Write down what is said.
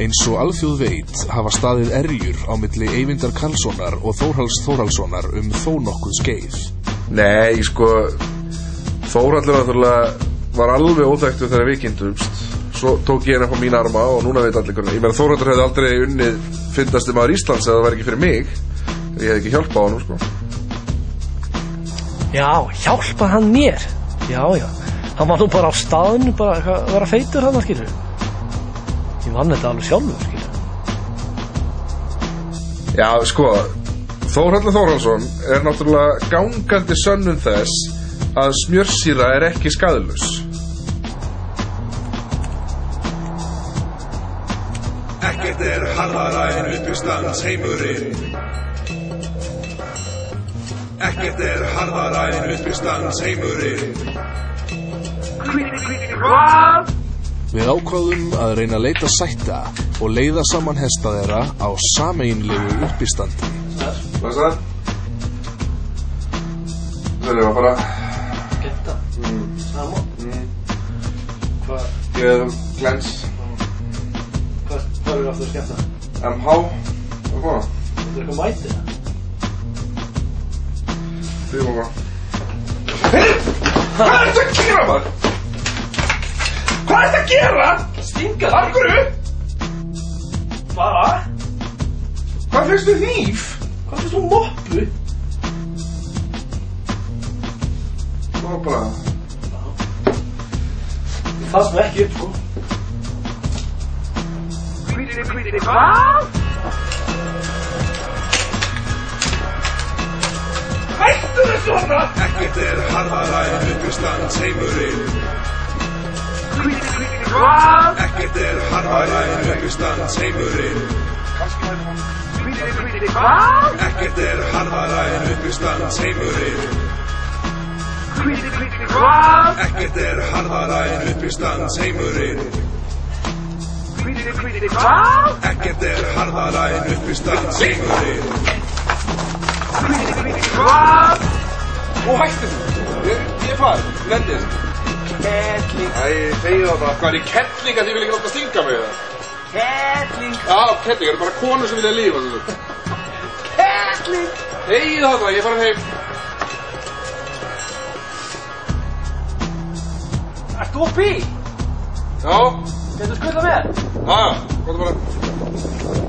Eins og alþjóð veit hafa staðið erjur á milli Eyvindar Karlssonar og Þórhalls Þórhallssonar þó nokkuð skeið. Nei, sko, Þórhallur náttúrulega var alveg óþekktur þegar við kynntumst. Svo tók ég henni á mín arma og núna veit allir hvernig. Ég meina Þórhallur hefði aldrei unnið fyndasti maður Íslands ef það væri ekki fyrir mig. Ég hefði ekki hjálpað honum, sko. Já, hjálpað hann mér? Já. Hann var nú bara á staðinu, bara að vera feitur hann, skilur. Ég vann þetta alveg sjálfur, skilur. Já, sko, Þórhallur Þórhallsson náttúrulega gangandi sönnun þess að smjörsýra ekki skaðlaus. Ekkert harðara en uppistandsheimurinn. Ekkert harðara en uppistandsheimurinn. Við ákváðum að reyna að leita sætta og leiða saman hesta þeirra á sameiginlegu uppistandi. Blessa. Það var bara... Getta? Saman? Hvað? Ég glens. Hvað aftur að skemmta? MH. Hvað koma? Þetta eitthvað mætið það? Við koma. Hvað þetta að gera, maður? Hvað þetta að gera? Stinga það? Af hverju? Bara? Hvað finnst þú hníf? Hvað finnst þú moppu? Það var bara... Ég fannst nú ekki upp, sko. Hvað? Hættu þess svona! Ekkert harðara en uppistandsheimurinn. Hvað? Ekkert harðara en uppistandsheimurinn. Hvað? Ekkert harðara en uppistandsheimurinn. Hvað? Ekkert harðara en uppistandsheimurinn. Hvað? Ekkert harðara en uppistandsheimurinn. Hvað? Nú hættu þú! Ég farið, lendið þessu. Kettling. Æ, þegið á það. Hvað er í kettling að þið vil ekki láta stinga mig það? Kettling. Já, kettling, það bara konur sem vilja lífa þessu. Kettling. Þegið á það, ég farið heim. Ert þú uppi? Já. Getur skuttað með? Já, hvað er bara...